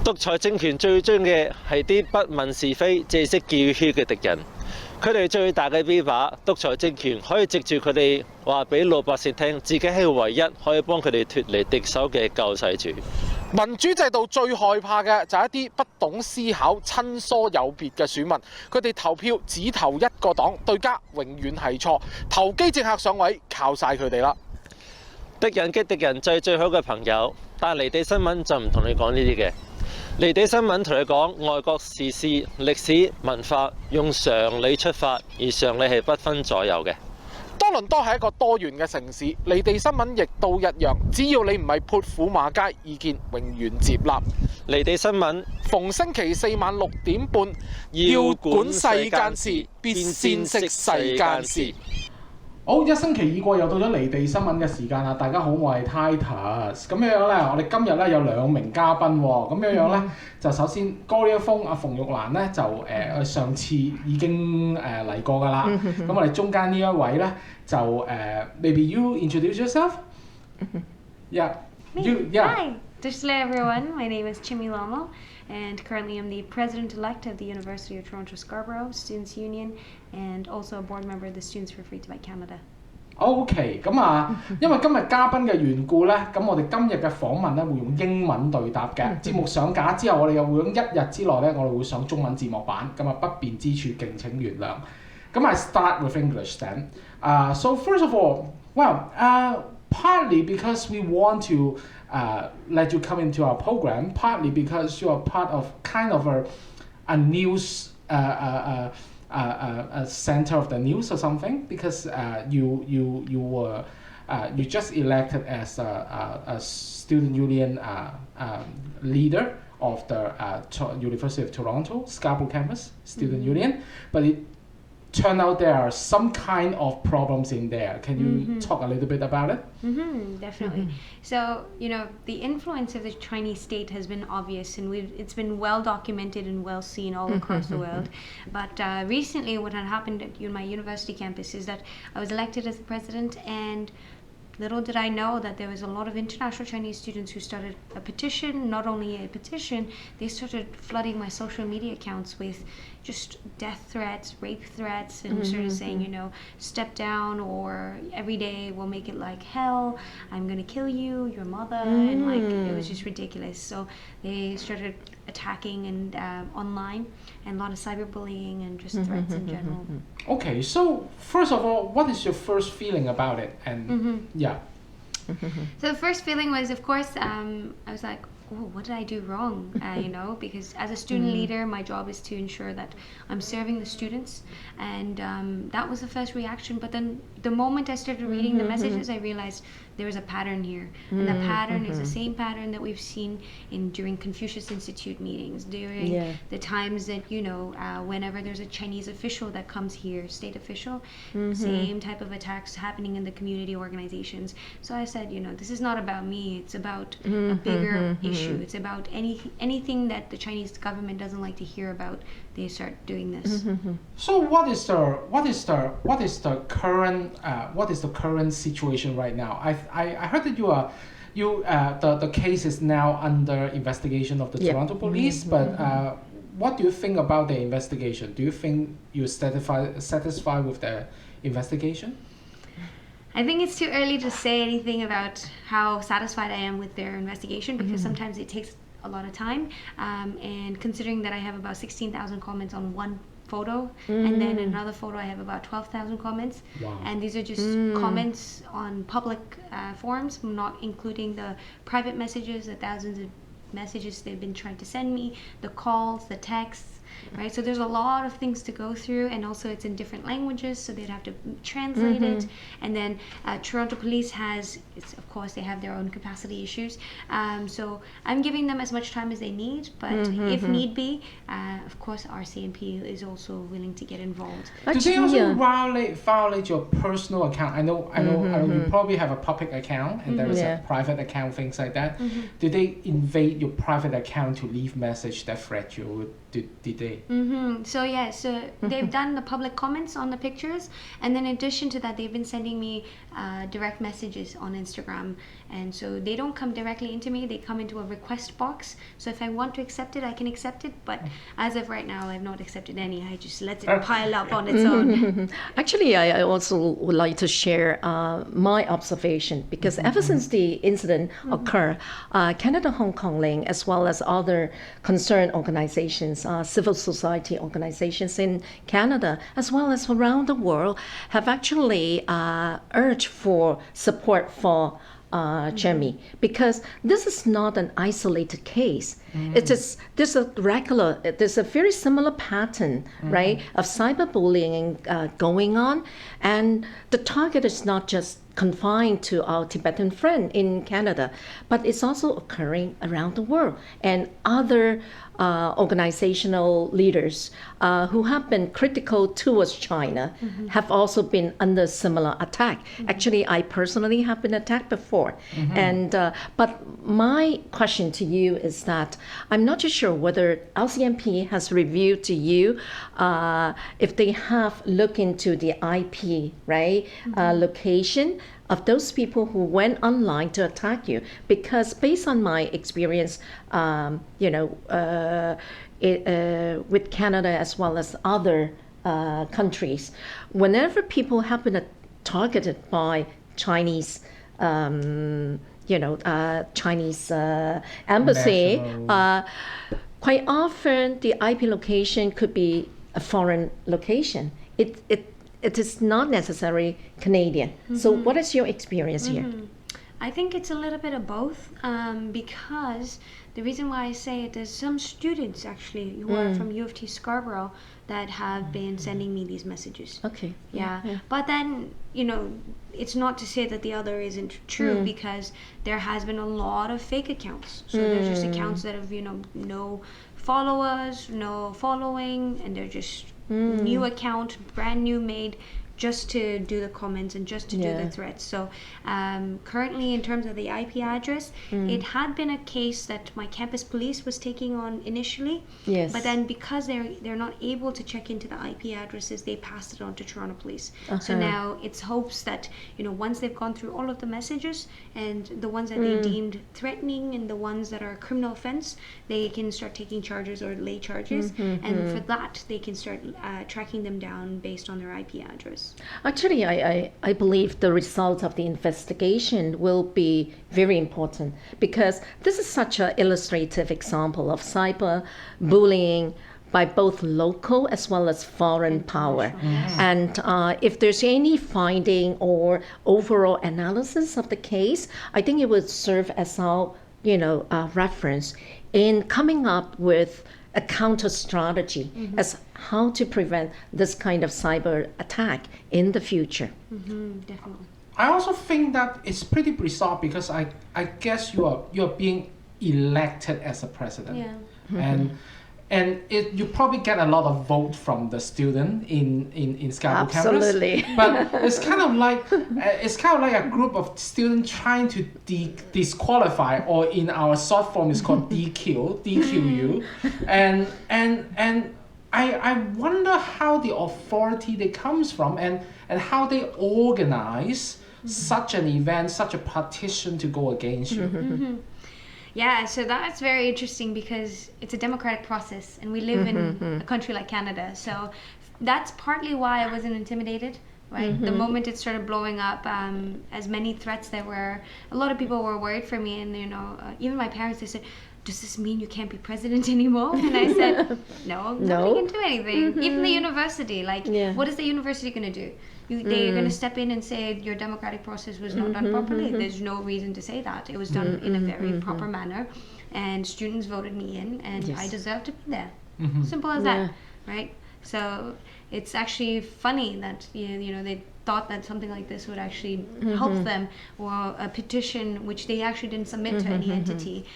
獨裁政權最憎嘅係啲不問是非、只識叫囂嘅敵人。佢哋最大嘅 V 把，獨裁政權可以藉住佢哋話俾老百姓聽，自己係唯一可以幫佢哋脫離敵手嘅救世主。民主制度最害怕嘅就係一啲不懂思考、親疏有別嘅選民，佢哋投票只投一個黨，對家永遠係錯，投機政客上位靠晒佢哋啦。敵人嘅敵人就係最好嘅朋友，但離地新聞就唔同你講呢啲嘅。離地新聞同你講外國時事、歷史、文化，用常理出發，而常理係不分左右嘅。多倫多係一個多元嘅城市，離地新聞亦都一樣。只要你唔係潑婦罵街，意見永遠接納。離地新聞逢星期四晚6點半，要管世間事，必先識世間事。好，一星期已過，又到咗離地新聞嘅時間啦！大家好，我係 Titus。咁樣咧，我哋今日咧有2名嘉賓喎。咁樣咧，就首先 Gloria Fung 阿馮玉蘭咧就上次已經嚟過㗎啦。咁我哋中間呢一位咧就maybe you introduce yourself? Yeah. Hi. Hello everyone. My name is Chemi Lhamo, and currently I'm the president-elect of the University of Toronto Scarborough Students' Union, and also a board member of the Students for Free Tibet Canada. OK， 咁因為今日嘉賓嘅緣故咧，咁我哋今日嘅訪問咧會用英文對答嘅。節目上架之後，我哋又會用1日之內咧，我哋會上中文字幕版，咁不便之處敬請原諒。咁I start with English then. So first of all, well, partly because we want to let you come into our program, partly because you are part of kind of a news a center of the news or something, because you were you just elected as a student union leader of the University of Toronto Scarborough campus student union, but it turned out there are some kind of problems in there. Can you talk a little bit about it? Definitely. So, the influence of the Chinese state has been obvious, and it's been well documented and well seen all across the world. But recently what had happened at my university campus is that I was elected as the president, and little did I know that there was a lot of international Chinese students who started a petition. Not only a petition, they started flooding my social media accounts with just death threats, rape threats, and sort of saying, step down, or every day we'll make it like hell, I'm gonna kill you, your mother, and it was just ridiculous. So they started attacking and online, and a lot of cyberbullying and just threats in general. Okay, so first of all, what is your first feeling about it? And yeah. So the first feeling was, of course, I was like, oh, what did I do wrong? Because as a student leader, my job is to ensure that I'm serving the students, and that was the first reaction. But then the moment I started reading the messages, I realized there was a pattern here, and the pattern is the same pattern that we've seen during Confucius Institute meetings, during the times that whenever there's a Chinese official that comes here, state official, same type of attacks happening in the community organizations. So I said, this is not about me, it's about a bigger issue. It's about anything that the Chinese government doesn't like to hear about, they start doing this. So what is the current situation right now? I heard that the case is now under investigation of the Toronto police, but what do you think about the investigation? Do you think you're satisfied with the investigation? I think it's too early to say anything about how satisfied I am with their investigation, because sometimes it takes a lot of time, and considering that I have about 16,000 comments on one photo, and then another photo I have about 12,000 comments. Wow. And these are just comments on public forums, not including the private messages, the thousands of messages they've been trying to send me, the calls, the texts, right? So there's a lot of things to go through, and also it's in different languages, so they'd have to translate it. And then Toronto Police of course, they have their own capacity issues. So I'm giving them as much time as they need, but if need be, of course, our CNP is also willing to get involved. Do they also violate your personal account? I know you probably have a public account, and there is a private account, things like that. Do they invade your private account to leave message that threat you? Did they? So they've done the public comments on the pictures, and then in addition to that, they've been sending me direct messages on Instagram, And so they don't come directly into me, they come into a request box. So if I want to accept it, I can accept it. But as of right now, I've not accepted any. I just let it pile up on its own. Actually, I also would like to share my observation, because ever since the incident occurred, Canada Hong Kong Link, as well as other concerned organizations, civil society organizations in Canada, as well as around the world, have actually urged for support for Chemi, because this is not an isolated case. It is there's a very similar pattern, right, of cyberbullying going on, and the target is not just confined to our Tibetan friend in Canada, but it's also occurring around the world, and other organizational leaders who have been critical towards China have also been under similar attack. Actually, I personally have been attacked before. And but my question to you is that I'm not too sure whether LCMP has reviewed to you if they have looked into the IP, right, location of those people who went online to attack you, because based on my experience, with Canada as well as other countries, whenever people have been targeted by Chinese, Chinese embassy, quite often the IP location could be a foreign location. It is not necessarily Canadian. So what is your experience here? I think it's a little bit of both, because the reason why I say it is some students actually who are from U of T Scarborough that have been sending me these messages. Okay. Yeah. But then, it's not to say that the other isn't true, because there has been a lot of fake accounts. So there's just accounts that have, no followers, no following, and they're just new account, brand new made, just to do the comments and just to do the threats. So currently, in terms of the IP address, it had been a case that my campus police was taking on initially. Yes. But then because they're not able to check into the IP addresses, they passed it on to Toronto Police. So now it's hopes that once they've gone through all of the messages and the ones that they deemed threatening and the ones that are a criminal offense, they can start taking charges or lay charges, and for that they can start tracking them down based on their IP address. Actually, I believe the result of the investigation will be very important, because this is such an illustrative example of cyber bullying by both local as well as foreign power. And if there's any finding or overall analysis of the case, I think it would serve as our reference in coming up with a counter strategy as how to prevent this kind of cyber attack in the future. Definitely. I also think that it's pretty bizarre, because I guess you're being elected as a president. Yeah. And you probably get a lot of vote from the student in Scarborough campus. Absolutely. But it's kind of like a group of students trying to disqualify, or in our short form it's called DQ you. And I wonder how the authority that comes from and how they organize such an event, such a petition to go against you. Yeah, so that's very interesting, because it's a democratic process and we live in a country like Canada. So that's partly why I wasn't intimidated, right? The moment it started blowing up, as many threats there were, a lot of people were worried for me. And, even my parents, they said, does this mean you can't be president anymore? And I said, no, nobody can do anything. Even the university, what is the university going to do? They're going to step in and say your democratic process was not done properly. There's no reason to say that. It was done in a very proper manner, and students voted me in, and I deserve to be there. Simple as that, right? So it's actually funny that they thought that something like this would actually help them, or a petition which they actually didn't submit to any entity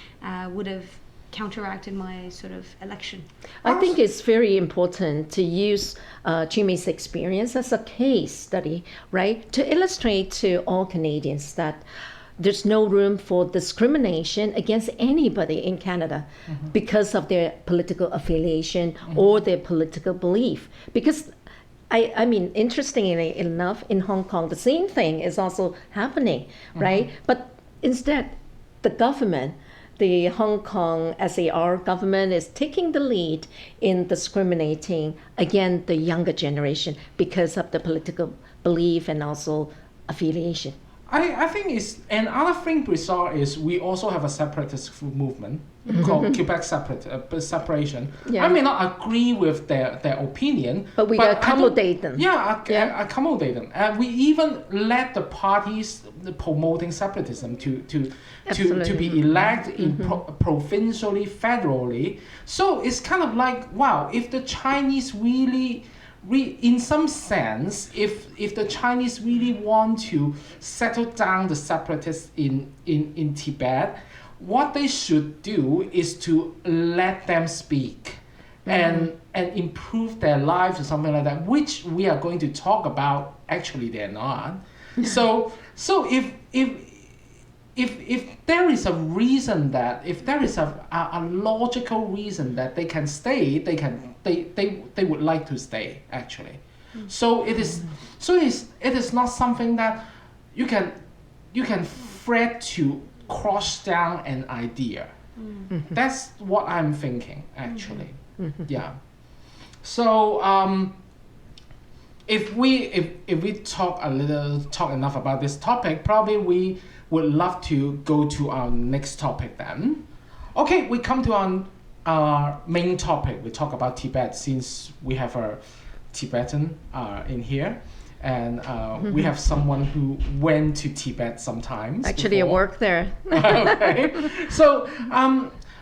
would have counteracted my sort of election. I think it's very important to use Chemi's experience as a case study, right? To illustrate to all Canadians that there's no room for discrimination against anybody in Canada because of their political affiliation or their political belief. Because I mean, interestingly enough, in Hong Kong, the same thing is also happening, right? But Instead, the government, the Hong Kong SAR government, is taking the lead in discriminating against the younger generation because of the political belief and also affiliation. I think it's another thing we saw is we also have a separatist movement called Quebec separation. Yeah. I may not agree with their opinion, But we accommodate them. Yeah, accommodate them. And we even let the parties promoting separatism to be elected in provincially, federally. So it's kind of like, wow, if the Chinese really in some sense, if the Chinese really want to settle down the separatists in Tibet, what they should do is to let them speak and improve their lives or something like that, which we are going to talk about. Actually, they're not. So if there is a reason that, if there is a logical reason that they can stay, they would like to stay actually. So it is not something that you can fret to cross down an idea. That's what I'm thinking actually. Yeah. So if we talk enough about this topic, probably we would love to go to our next topic then. Okay, we come to our main topic. We talk about Tibet since we have a Tibetan in here, and we have someone who went to Tibet sometimes. Actually, before. I work there. Okay, so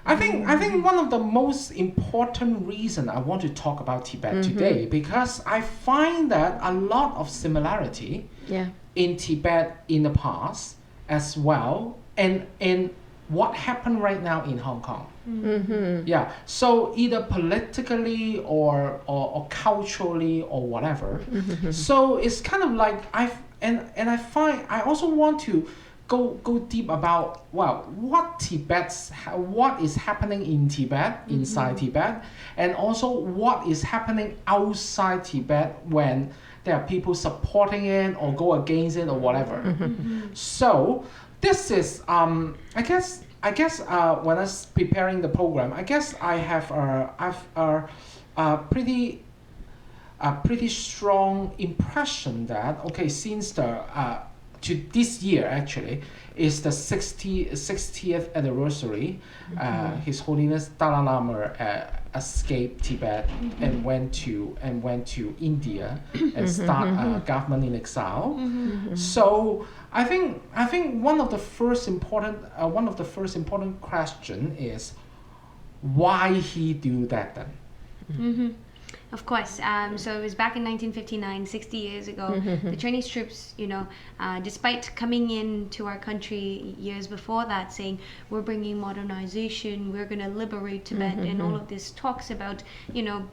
I think one of the most important reason I want to talk about Tibet today, because I find that a lot of similarity in Tibet in the past as well, and what happened right now in Hong Kong. Yeah, so either politically or culturally or whatever. So it's kind of like I find I also want to go deep about what is happening in Tibet, inside Tibet, and also what is happening outside Tibet when there are people supporting it or go against it or whatever. So this is I guess when I was preparing the program, I guess I have a pretty strong impression that since to this year actually is the 60th anniversary. His Holiness Dalai Lama escaped Tibet and went to India and start government in exile. So I think one of the first important question is why he do that then. Of course. So it was back in 1959, 60 years ago. The Chinese troops, despite coming into our country years before that, saying we're bringing modernization, we're going to liberate Tibet, and all of this talks about,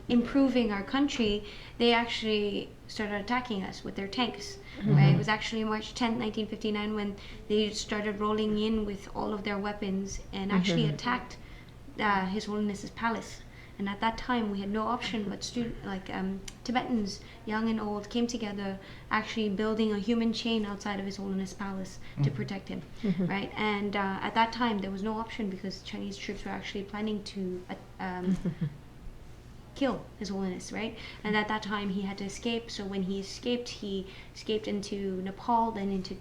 improving our country, they actually started attacking us with their tanks. Right? It was actually March 10th, 1959, when they started rolling in with all of their weapons and actually attacked His Holiness's palace. And at that time, we had no option but Tibetans, young and old, came together, actually building a human chain outside of His Holiness Palace to protect him, right? And at that time, there was no option because Chinese troops were actually planning to kill His Holiness, right? And at that time, he had to escape. So when he escaped into Nepal, then into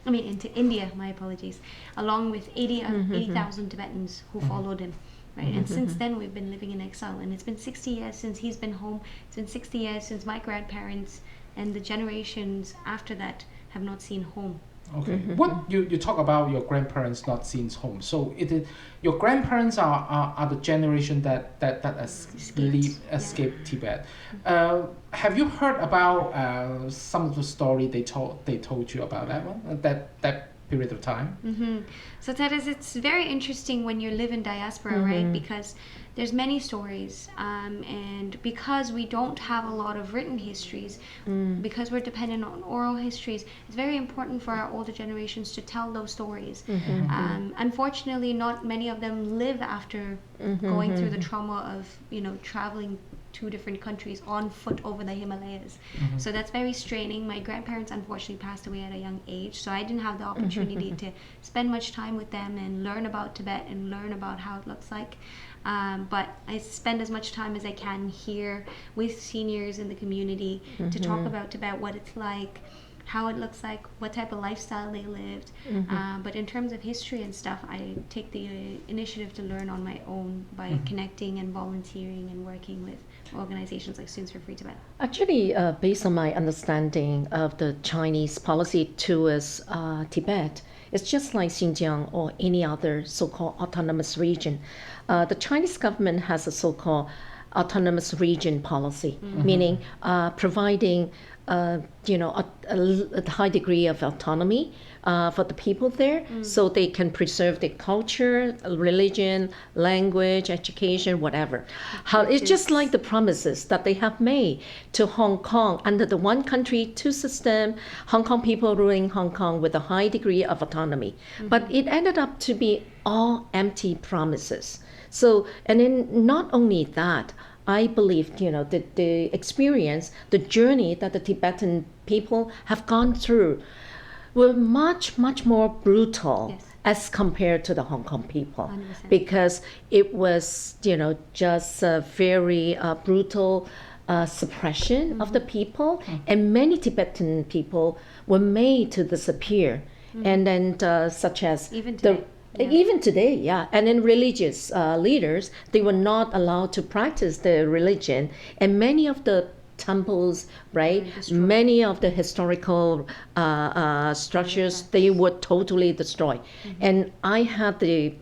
into India, my apologies, along with 80,000 Tibetans who followed him. Right, and since then we've been living in exile, and it's been 60 years since he's been home. It's been 60 years since my grandparents and the generations after that have not seen home. Okay, what you talk about your grandparents not seen home? So your grandparents are the generation that escaped Tibet. Have you heard about some of the story they told you about that one? That period of time? So Titus, it's very interesting when you live in diaspora, right? Because there's many stories, and because we don't have a lot of written histories, because we're dependent on oral histories, it's very important for our older generations to tell those stories. Unfortunately, not many of them live after going through the trauma of traveling 2 different countries on foot over the Himalayas. So that's very straining. My grandparents unfortunately passed away at a young age, so I didn't have the opportunity to spend much time with them and learn about Tibet and learn about how it looks like. But I spend as much time as I can here with seniors in the community to talk about Tibet, what it's like, how it looks like, what type of lifestyle they lived. But in terms of history and stuff, I take the initiative to learn on my own by connecting and volunteering and working with organizations like Students for Free Tibet. Actually, based on my understanding of the Chinese policy towards Tibet, it's just like Xinjiang or any other so-called autonomous region. The Chinese government has a so-called autonomous region policy, meaning providing a high degree of autonomy for the people there, so they can preserve their culture, religion, language, education, whatever. It's just like the promises that they have made to Hong Kong under the one country, two system, Hong Kong people ruling Hong Kong with a high degree of autonomy. But it ended up to be all empty promises. So, and then not only that, I believe, the experience, the journey that the Tibetan people have gone through were much, much more brutal as compared to the Hong Kong people. 100%. Because it was, just a very brutal suppression of the people. And many Tibetan people were made to disappear. And then such as Even today. Even today, yeah. And then religious leaders, they were not allowed to practice their religion. And many of the temples, right, many of the historical structures, they were totally destroyed. And I had the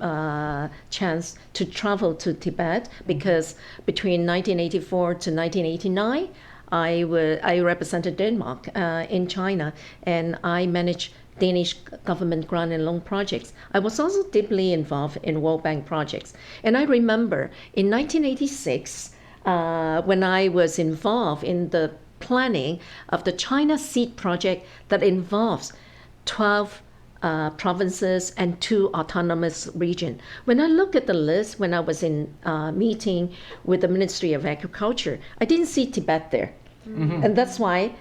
chance to travel to Tibet because between 1984 to 1989, I represented Denmark in China, and I managed Danish government grant and loan projects. I was also deeply involved in World Bank projects. And I remember in 1986, when I was involved in the planning of the China Seed project that involves 12 provinces and 2 autonomous regions. When I look at the list, when I was in meeting with the Ministry of Agriculture, I didn't see Tibet there. And that's why,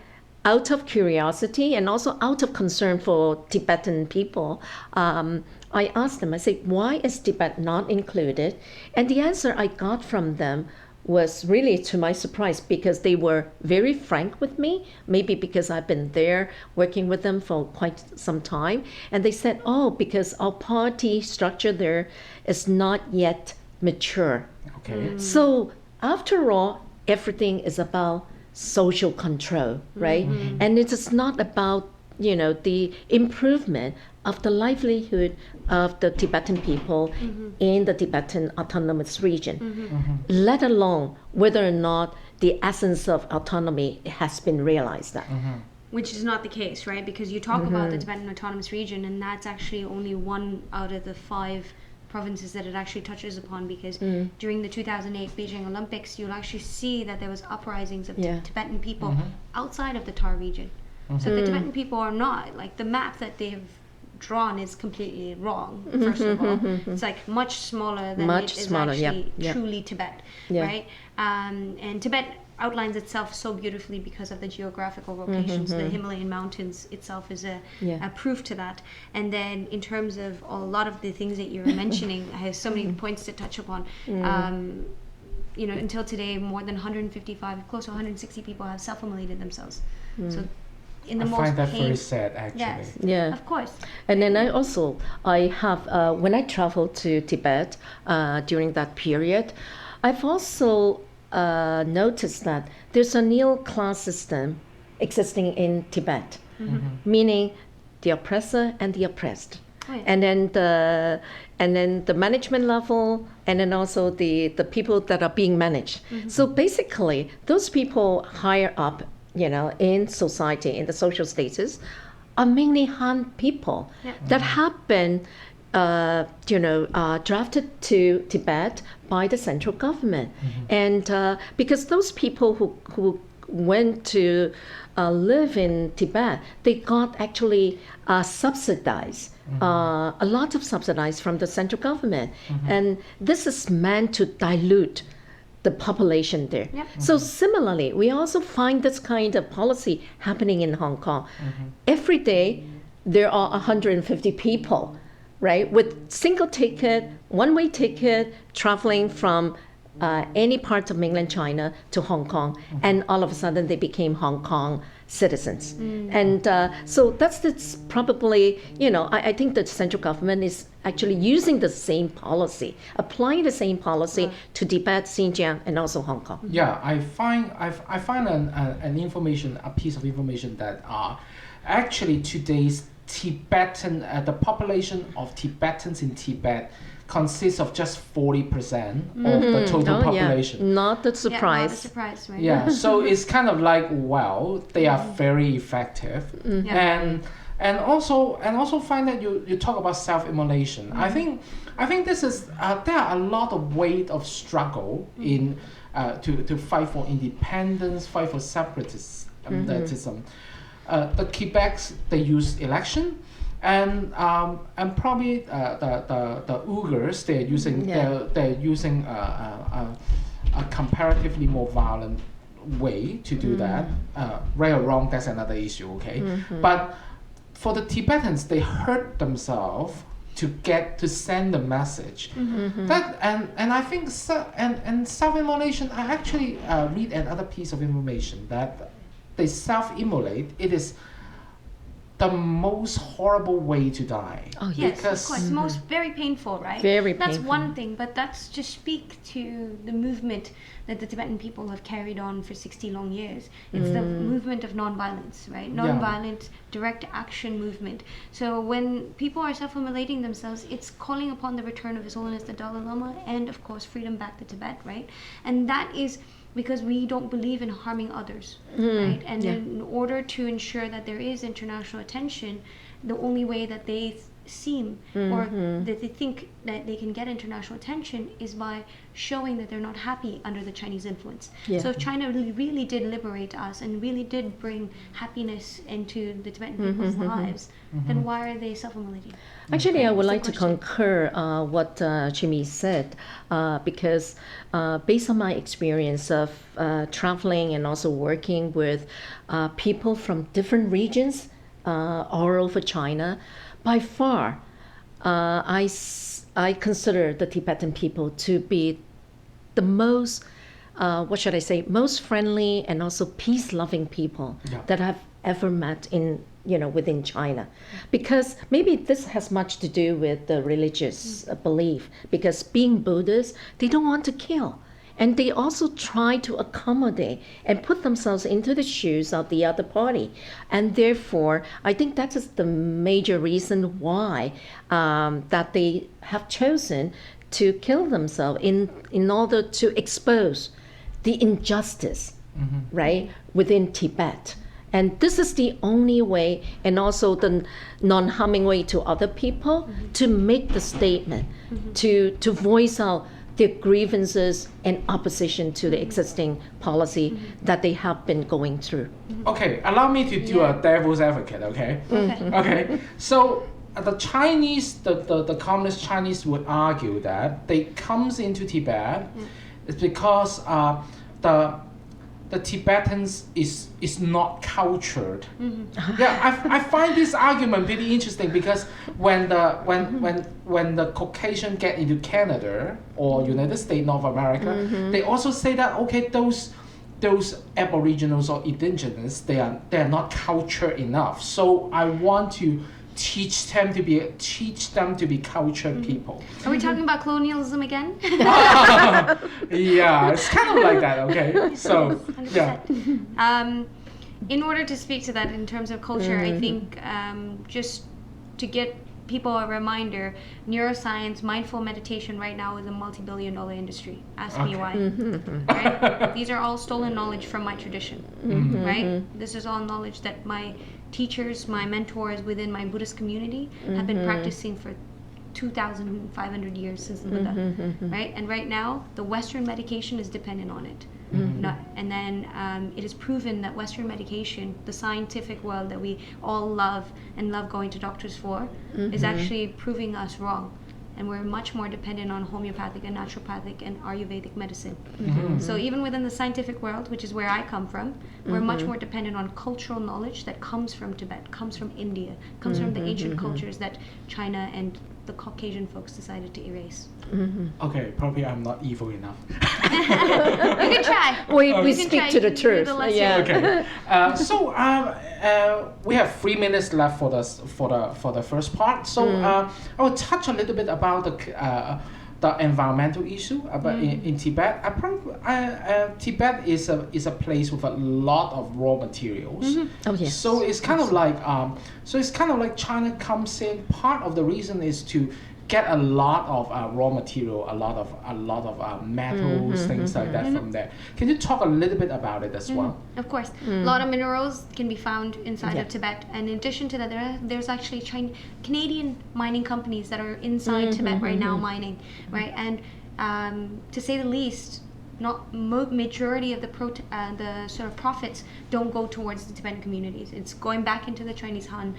out of curiosity and also out of concern for Tibetan people, I asked them, I said, why is Tibet not included? And the answer I got from them was really to my surprise, because they were very frank with me, maybe because I've been there working with them for quite some time. And they said, because our party structure there is not yet mature. Okay. So after all, everything is about social control, right? And it is not about, the improvement of the livelihood of the Tibetan people in the Tibetan autonomous region, let alone whether or not the essence of autonomy has been realized. Which is not the case, right? Because you talk about the Tibetan Autonomous Region, and that's actually only one out of the 5 provinces that it actually touches upon, because during the 2008 Beijing Olympics, you'll actually see that there was uprisings of Tibetan people outside of the Tar region. So the Tibetan people are not, like, the map that they've drawn is completely wrong, first of all. It's like much smaller than it is actually truly Tibet, right? And Tibet outlines itself so beautifully because of the geographical locations. The Himalayan mountains itself is a proof to that. And then in terms of a lot of the things that you're mentioning, I have so many points to touch upon. Until today, more than 155, close to 160 people have self-immolated themselves. So in the I most find that very pain- sad, actually. Yes, Yeah. of course. And then I have, when I traveled to Tibet during that period, I've also noticed that there's a neo-class system existing in Tibet, meaning the oppressor and the oppressed. Oh, yeah. And then the management level, and then also the people that are being managed. So basically, those people higher up, in society, in the social status, are mainly Han people that have been drafted to Tibet by the central government. And because those people who went to live in Tibet, they got actually subsidized, a lot of subsidized from the central government. And this is meant to dilute the population there. Yep. So similarly, we also find this kind of policy happening in Hong Kong. Every day, there are 150 people, right, with single ticket, one-way ticket, traveling from any part of mainland China to Hong Kong, and all of a sudden they became Hong Kong citizens. And so that's probably, I think the central government is actually using the same policy, applying the same policy to Tibet, Xinjiang, and also Hong Kong. Yeah, I find a piece of information that actually today's Tibetan, the population of Tibetans in Tibet consists of just 40% of the total population. Yeah. Not a surprise. Yeah, not a surprise, right? Yeah, so it's kind of like, well, they are very effective, and also find that you talk about self-immolation. I think this is there are a lot of weight of struggle in to fight for independence, fight for separatism. The Quebecs, they use election. And probably the Uyghurs, they're using a comparatively more violent way to do that. Right or wrong, that's another issue, okay? But for the Tibetans, they hurt themselves to send the message. That and I think and self-immolation. I actually read another piece of information that they self-immolate. It is the most horrible way to die. Oh, Yes, because, of course. Most very painful, right? Very That's painful. one thing, but that's just speak to the movement that the Tibetan people have carried on for 60 long years. It's the movement of non-violence, right? Non-violent, direct action movement. So when people are self-immolating themselves, it's calling upon the return of His Holiness the Dalai Lama and, of course, freedom back to Tibet, right? And that is because we don't believe in harming others, right? And in order to ensure that there is international attention, the only way that they seem or that they think that they can get international attention is by showing that they're not happy under the Chinese influence. Yeah. So if China really did liberate us and really did bring happiness into the Tibetan people's lives, then why are they self-immolating? Actually, I would That's the like to question. concur what Chemi said, because based on my experience of traveling and also working with people from different regions all over China, by far, I consider the Tibetan people to be the most, most friendly and also peace-loving people that I've ever met in within China, because maybe this has much to do with the religious belief, because being Buddhists, they don't want to kill. And they also try to accommodate and put themselves into the shoes of the other party. And therefore, I think that is the major reason why that they have chosen to kill themselves in order to expose the injustice, right, within Tibet. And this is the only way, and also the non-harming way to other people, to make the statement, to voice out their grievances and opposition to the existing policy that they have been going through. Okay, allow me to do a devil's advocate, okay? Okay, so the Chinese, the communist Chinese would argue that they comes into Tibet is because the Tibetans is not cultured. Yeah, I find this argument pretty interesting, because when the Caucasian get into Canada or United States, North America, they also say that okay, those Aboriginals or indigenous, they are not cultured enough. So I want to teach them to be cultured people. Are we talking about colonialism again? Yeah, it's kind of like that. Okay, so 100%. yeah. In order to speak to that in terms of culture, I think just to get people a reminder, neuroscience, mindful meditation right now is a multi-billion-dollar industry. Ask me why. Right? These are all stolen knowledge from my tradition. Right? This is all knowledge that my teachers, my mentors within my Buddhist community have been practicing for 2,500 years since the Buddha, right? And right now, the Western medication is dependent on it. And then it is proven that Western medication, the scientific world that we all love and love going to doctors for, is actually proving us wrong. and we're much more dependent on homeopathic and naturopathic and Ayurvedic medicine. So even within the scientific world, which is where I come from, we're much more dependent on cultural knowledge that comes from Tibet, comes from India, comes from the ancient cultures that China and the Caucasian folks decided to erase. Okay, probably I'm not evil enough. You can try. We You can speak try. to the You do truth. the lesson. Yeah. Okay. So we have 3 minutes left for the first part. So I will touch a little bit about the environmental issue about in Tibet. Tibet is a place with a lot of raw materials. Oh, yes. So it's kind of like China comes in. Part of the reason is to get a lot of raw material, a lot of metals, things like that from there. Can you talk a little bit about it as well? Of course. A lot of minerals can be found inside of Tibet. And in addition to that, there's actually Canadian mining companies that are inside Tibet right now mining, right? And to say the least, not majority of the sort of profits don't go towards the Tibetan communities. It's going back into the Chinese Han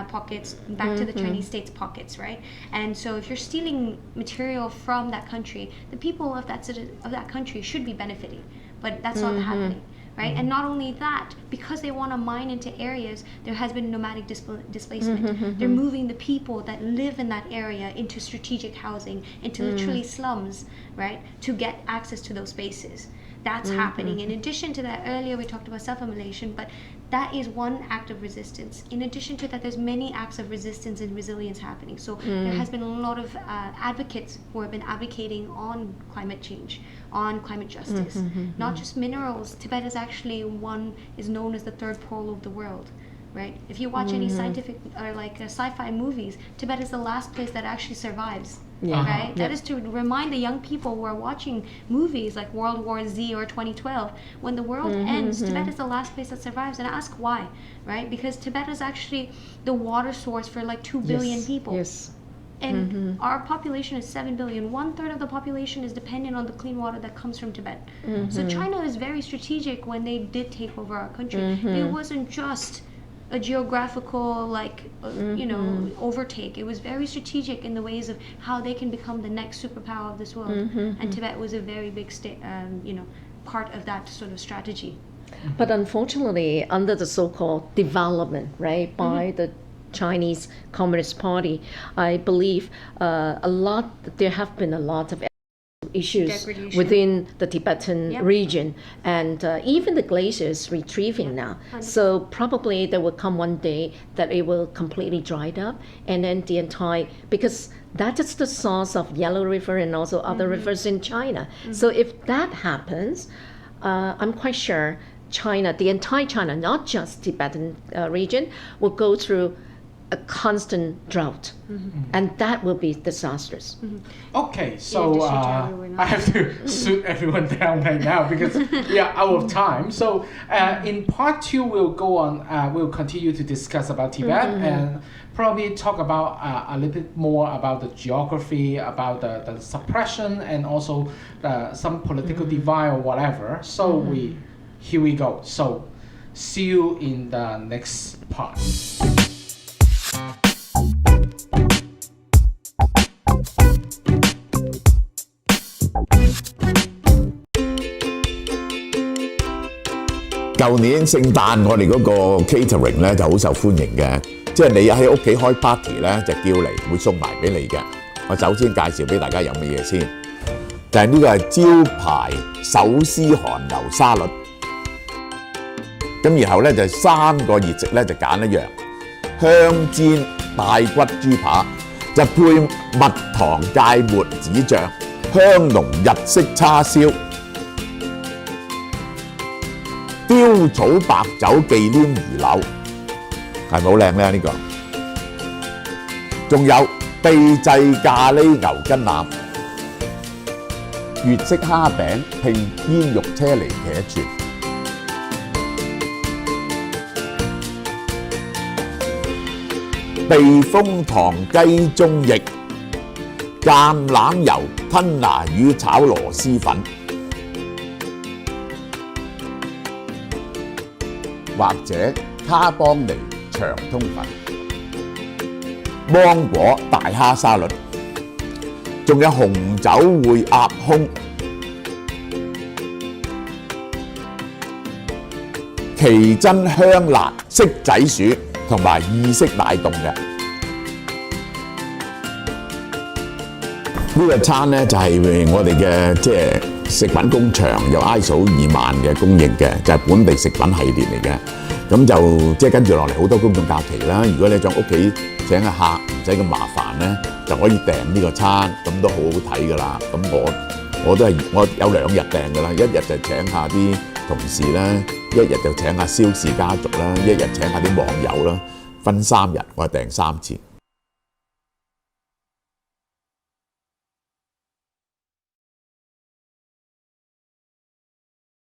pockets, back to the Chinese state's pockets, right? And so if you're stealing material from that country, the people of that country should be benefiting, but that's not happening. Right? And not only that, because they want to mine into areas, there has been nomadic displacement. They're moving the people that live in that area into strategic housing, into literally slums, right? To get access to those spaces. That's happening. In addition to that, earlier we talked about self-immolation, but that is one act of resistance. In addition to that, there's many acts of resistance and resilience happening. So there has been a lot of advocates who have been advocating on climate change, on climate justice. Not just minerals. Tibet is actually is known as the third pole of the world. Right? If you watch any scientific or sci-fi movies, Tibet is the last place that actually survives. Yeah. Right? That is to remind the young people who are watching movies like World War Z or 2012, when the world ends, Tibet is the last place that survives. And ask why, right? Because Tibet is actually the water source for 2 billion people. Yes. And our population is 7 billion. 1/3 of the population is dependent on the clean water that comes from Tibet. So China is very strategic when they did take over our country. It wasn't just a geographical overtake. It was very strategic in the ways of how they can become the next superpower of this world. And Tibet was a very big part of that sort of strategy. But unfortunately, under the so-called development, right, by the Chinese Communist Party, I believe there have been a lot of issues Degradation. within the Tibetan Yep. region, and even the glacier is retrieving now. 100%. So probably there will come one day that it will completely dried up, and then because that is the source of Yellow River and also other rivers in China. So if that happens, I'm quite sure the entire China, not just Tibetan region, will go through a constant drought, and that will be disastrous. Okay, so addition to how we're not- I have to shoot everyone down right now because we are out of time. So in part 2, we'll go on. We'll continue to discuss about Tibet and probably talk about a little bit more about the geography, about the suppression, and also some political divide or whatever. So here we go. So see you in the next part. 舊年聖誕我哋嗰個 catering 咧就好受歡迎嘅，即係你喺屋企開 party 咧就叫嚟會送埋俾你嘅。我首先介紹俾大家有乜嘢先，就係呢個係招牌手撕韓牛沙律。咁然後咧就3個熱食咧就揀一樣，香煎大骨豬扒就配蜜糖芥末子醬，香濃日式叉燒。雕草白酒忌廉魚柳，係咪好靚咧？呢個仲有秘製咖喱牛筋腩、粵式蝦餅拼煙肉車厘茄串、避風塘雞中翼、橄欖油吞拿魚炒螺絲粉。或者卡邦尼長通粉、芒果大蝦沙律、仲有紅酒燴鴨胸、奇珍香辣骰仔薯同埋意式奶凍嘅。呢個餐呢，就係我哋嘅即係食品工場有 ISO 2萬嘅供應嘅，就係本地食品系列嚟嘅。咁就即係跟住落嚟好多公眾假期啦。如果你想屋企請個客唔使咁麻煩呢，就可以訂呢個餐，咁都好好睇㗎啦。咁我有2日訂㗎啦，一日就請下啲同事啦，一日就請下蕭氏家族啦，一日請下啲網友啦，分3日，我係訂3次。